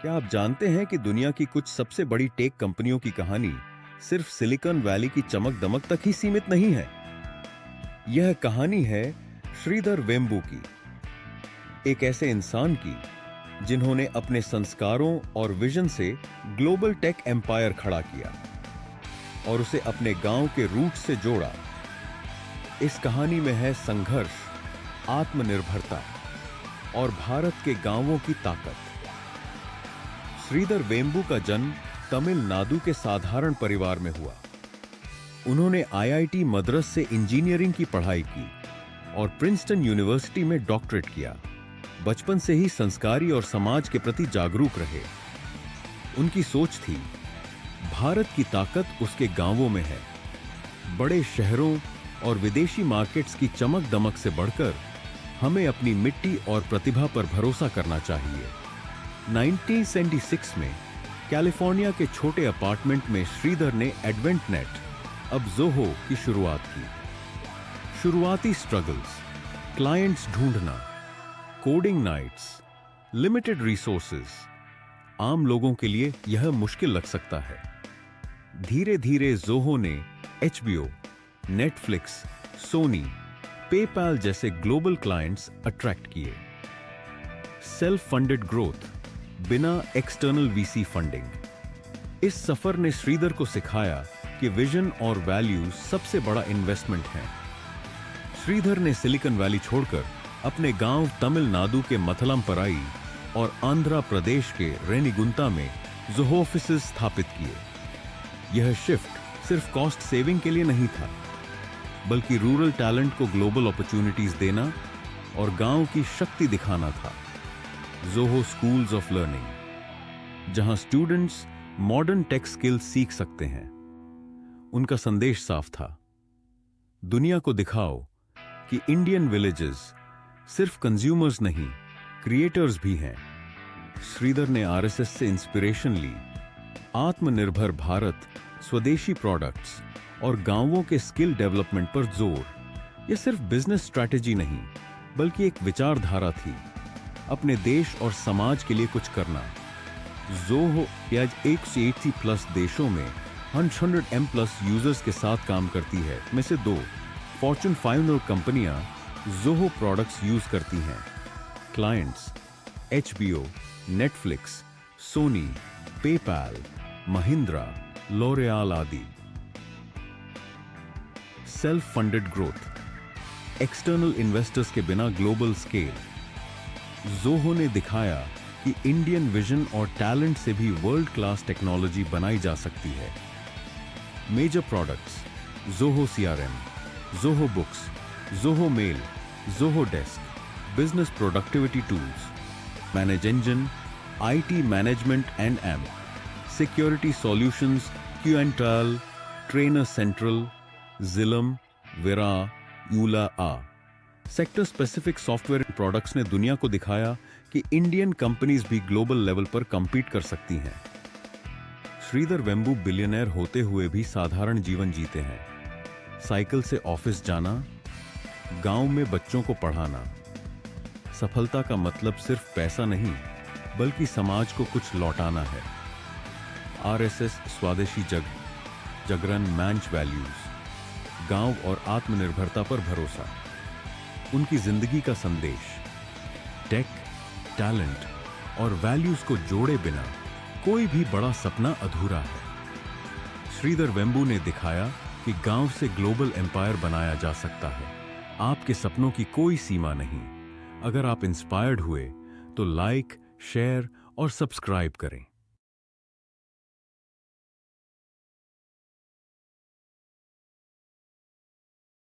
क्या आप जानते हैं कि दुनिया की कुछ सबसे बड़ी टेक कंपनियों की कहानी सिर्फ सिलिकॉन वैली की चमक दमक तक ही सीमित नहीं है। यह कहानी है श्रीधर वेम्बू की, एक ऐसे इंसान की जिन्होंने अपने संस्कारों और विजन से ग्लोबल टेक एम्पायर खड़ा किया और उसे अपने गांव के रूट से जोड़ा। इस कहानी में है संघर्ष, आत्मनिर्भरता और भारत के गांवों की ताकत। श्रीधर वेम्बू का जन्म तमिलनाडु के साधारण परिवार में हुआ। उन्होंने आईआईटी मद्रास से इंजीनियरिंग की पढ़ाई की और प्रिंसटन यूनिवर्सिटी में डॉक्टरेट किया। बचपन से ही संस्कारी और समाज के प्रति जागरूक रहे। उनकी सोच थी, भारत की ताकत उसके गांवों में है। बड़े शहरों और विदेशी मार्केट्स की चमक दमक से बढ़कर हमें अपनी मिट्टी और प्रतिभा पर भरोसा करना चाहिए। 1976 में कैलिफोर्निया के छोटे अपार्टमेंट में श्रीधर ने एडवेंटनेट, अब ज़ोहो की शुरुआत की। शुरुआती स्ट्रगल्स, क्लाइंट्स ढूंढना, कोडिंग नाइट्स, लिमिटेड रिसोर्सेज, आम लोगों के लिए यह मुश्किल लग सकता है। धीरे धीरे ज़ोहो ने HBO, नेटफ्लिक्स, सोनी, पेपैल जैसे ग्लोबल क्लाइंट्स अट्रैक्ट किए। सेल्फ फंडेड ग्रोथ, बिना एक्सटर्नल वीसी फंडिंग। इस सफर ने श्रीधर को सिखाया कि विजन और वैल्यूज सबसे बड़ा इन्वेस्टमेंट है। श्रीधर ने सिलिकॉन वैली छोड़कर अपने गांव तमिलनाडु के मथलमपराई और आंध्र प्रदेश के रेनिगुंता में ज़ोहो ऑफिसेज स्थापित किए। यह शिफ्ट सिर्फ कॉस्ट सेविंग के लिए नहीं था, बल्कि रूरल टैलेंट को ग्लोबल अपॉर्चुनिटीज देना और गांव की शक्ति दिखाना था। ज़ोहो स्कूल्स ऑफ लर्निंग, जहां स्टूडेंट्स मॉडर्न टेक स्किल्स सीख सकते हैं। उनका संदेश साफ था, दुनिया को दिखाओ कि इंडियन विलेजेस सिर्फ कंज्यूमर्स नहीं, क्रिएटर्स भी हैं। श्रीधर ने आरएसएस से इंस्पिरेशन ली। आत्मनिर्भर भारत, स्वदेशी प्रोडक्ट्स और गांवों के स्किल डेवलपमेंट पर जोर। यह सिर्फ बिजनेस स्ट्रैटेजी नहीं, बल्कि एक विचारधारा थी, अपने देश और समाज के लिए कुछ करना। ज़ोहो आज 180+ देशों में 100M+ यूजर्स के साथ काम करती है, में से 2 फॉर्च्यून 500 कंपनियां ज़ोहो प्रोडक्ट्स यूज करती हैं। Clients HBO, Netflix, Sony, PayPal, Mahindra, L'Oreal आदि। Self funded growth, external investors के बिना ग्लोबल स्केल। ज़ोहो ने दिखाया कि इंडियन विजन और टैलेंट से भी वर्ल्ड क्लास टेक्नोलॉजी बनाई जा सकती है। Major products, Zoho CRM, Zoho books, Zoho mail, Zoho desk, business productivity tools, manage engine, IT management and एम्प, security solutions, Q&L, trainer central, Xylem, विरा, यूला आ। सेक्टर स्पेसिफिक सॉफ्टवेयर प्रोडक्ट्स ने दुनिया को दिखाया कि इंडियन कंपनीज भी ग्लोबल लेवल पर कम्पीट कर सकती हैं। श्रीधर वेम्बू बिलियनर होते हुए भी साधारण जीवन जीते हैं। साइकिल से ऑफिस जाना, गांव में बच्चों को पढ़ाना। सफलता का मतलब सिर्फ पैसा नहीं, बल्कि समाज को कुछ लौटाना है। आरएसएस, स्वदेशी जागरण, मैच वैल्यूज, गांव और आत्मनिर्भरता पर भरोसा। उनकी जिंदगी का संदेश, टेक, टैलेंट और वैल्यूज को जोड़े बिना कोई भी बड़ा सपना अधूरा है। श्रीधर वेम्बू ने दिखाया कि गांव से ग्लोबल एम्पायर बनाया जा सकता है। आपके सपनों की कोई सीमा नहीं। अगर आप इंस्पायर्ड हुए तो लाइक, शेयर और सब्सक्राइब करें।